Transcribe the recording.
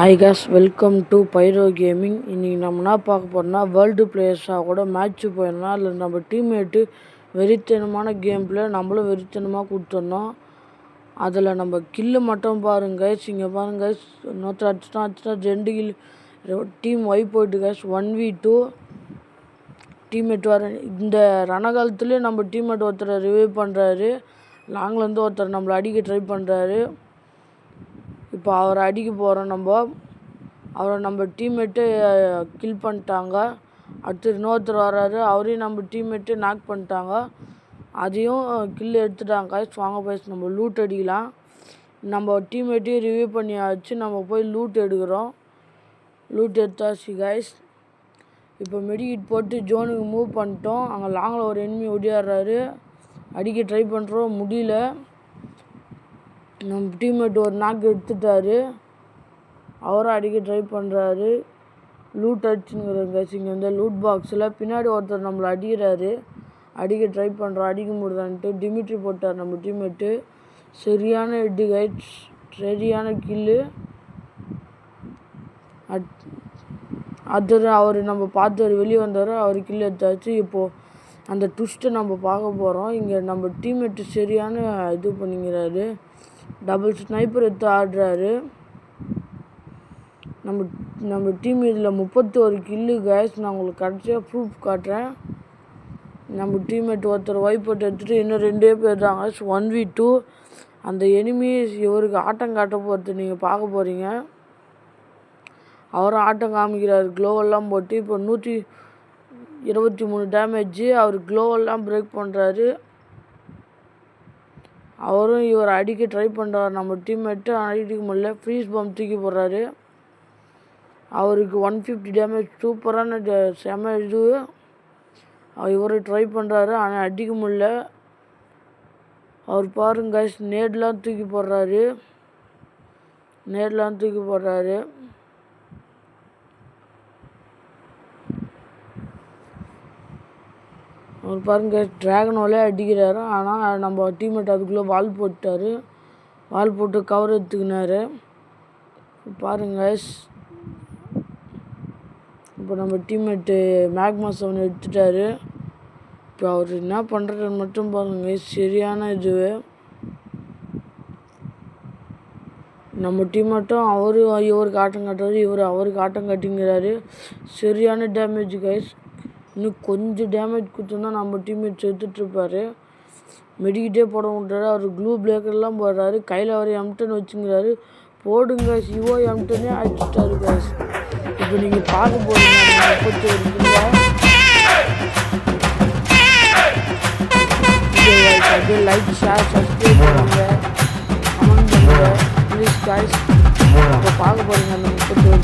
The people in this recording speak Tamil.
Hi guys, welcome to Pyro Gaming. இன்றைக்கி நம்ம என்ன பார்க்க போகிறோம்னா, வேர்ல்டு பிளேயர்ஸாக கூட மேட்ச்சு போயிடலாம். அதில் நம்ம டீம்மேட்டு வெறித்தனமான கேம் பிளே, நம்மளும் வெறித்தனமாக கொடுத்துடணும். அதில் நம்ம கில்லு மட்டும் பாருங்க கைஸ். இங்கே பாருங்க கைஸ், இன்னொருத்தர் அடிச்சுட்டா 2 கில். டீம் ஒய் போயிட்டு கைஸ் 1v2 டீம்மேட் வர. இந்த ரணகாலத்துலேயே நம்ம டீம்மேட் ஒருத்தரை ரிவைவ் பண்ணுறாரு. லாங்லேருந்து ஒருத்தர் நம்மளை அடிக்க ட்ரை பண்ணுறாரு. இப்போ அவரை அடிக்க போகிறோம். அவரை நம்ம டீம்மேட்டு கில் பண்ணிட்டாங்க. அடுத்து இன்னொருத்தர் வர்றாரு, அவரையும் நம்ம டீம்மேட்டு நாக் பண்ணிட்டாங்க. அதையும் கில் எடுத்துட்டாங்க கைஸ். வாங்க கைஸ், நம்ம லூட் அடிக்கலாம். நம்ம டீம்மேட்டையும் ரிவ்யூ பண்ணியாச்சு. நம்ம போய் லூட் எடுக்கிறோம். லூட் எடுத்தாச்சு கைஸ். இப்போ மெடிக்கிட் போட்டு ஜோனுக்கு மூவ் பண்ணிட்டோம். அங்கே லாங்கில் ஒரு எனிமி ஒடியாடுறாரு. அடிக்க ட்ரை பண்ணுறோம், முடியல. நம்ம டீம்மேட் ஒரு நாக்கு எடுத்துட்டாரு. அவரும் அடிக்க ட்ரை பண்ணுறாரு. லூட் அடிச்சுங்கிறாங்க கைஸ். இங்கே வந்து லூட் பாக்ஸில் பின்னாடி ஒருத்தர் நம்மளை அடிக்கிறாரு. அடிக்க ட்ரை பண்ணுறோம், அடிக்க முடியாதுன்ட்டு டிமிட்ரி போட்டார் நம்ம டீம்மேட்டு. சரியான ஹெட்டு கைஸ், சரியான கில்லு. அடுத்தது அவர் நம்ம பார்த்து வெளியே வந்தார். அவர் கில் எடுத்தாச்சு. இப்போது அந்த ட்விஸ்ட்டை நம்ம பார்க்க போகிறோம். இங்கே நம்ம டீம்மேட்டு சரியான இது பண்ணிக்கிறாரு. டபுள் ஸ்னைப்பர் எடுத்து ஆடுறாரு. நம்ம டீம் இதில் 31 கில்லு கைஸ். நான் உங்களுக்கு கடைசியாக ப்ரூஃப் காட்டுறேன். நம்ம டீம்மேட் ஒருத்தர் வைப்போட்டு எடுத்துகிட்டு இன்னும் 2 பேர் தான் கைஸ். 1v2 அந்த எனிமி இவருக்கு ஆட்டம் காட்ட போகிறது நீங்கள் பார்க்க போகிறீங்க. அவரும் ஆட்டம் காமிக்கிறார் க்ளோவெல்லாம் போட்டு. இப்போ 123 டேமேஜ். அவர் க்ளோவெல்லாம் பிரேக் பண்ணுறாரு. அவரும் இவர் அடிக்க ட்ரை பண்ணுறாரு. நம்ம டீம்மேட்டு அடிக்க முடியல. ஃப்ரீஸ் பம்ப் தூக்கி போடுறாரு. அவருக்கு 150 டேமேஜ். சூப்பரான செம இது. இவர் ட்ரை பண்ணுறாரு, ஆனால் அடிக்க முடியல. அவர் பாருங்க கைஸ், நேட்லாம் தூக்கி போடுறாரு. அவர் பாருங்க ட்ராகனோலே அடிக்கிறாரு. ஆனால் நம்ம டீம்மேட் அதுக்குள்ளே வால் போட்டார். வால் போட்டு கவர் எடுத்துக்கினாரு. பாருங்க இப்போ நம்ம டீம்மேட்டு மேக்மா 7 எடுத்துட்டாரு. இப்போ அவர் என்ன பண்ணுறாருன்னு மட்டும் பாருங்க. சரியான இது. நம்ம டீம்மேட்டும் இவருக்கு ஆட்டம் காட்டுறாரு, அவருக்கு ஆட்டம் காட்டிங்கிறாரு. சரியான டேமேஜ் கைஸ். இன்னும் கொஞ்சம் டேமேஜ் கொடுத்துருந்தா நம்ம டீம்மேட் எடுத்துட்ருப்பார். மெடிக்கிட்டே போட விட்றாரு. அவர் க்ளூ பிளேக்கர்லாம் போடுறாரு. கையில் அவர் M10 வச்சுங்கிறாரு. போடுங்க சிவோ M10 அடிச்சுட்டாரு கைஸ். இப்போ நீங்கள் பார்க்க போகிறீங்க 31 அப்படியே லைக், ஷேர், சப்ஸ்கிரைப் பண்ணுங்க, கமெண்ட் பண்ணுங்க ப்ளீஸ் கைஸ். இப்போ பார்க்க போகிறீங்க அந்த 31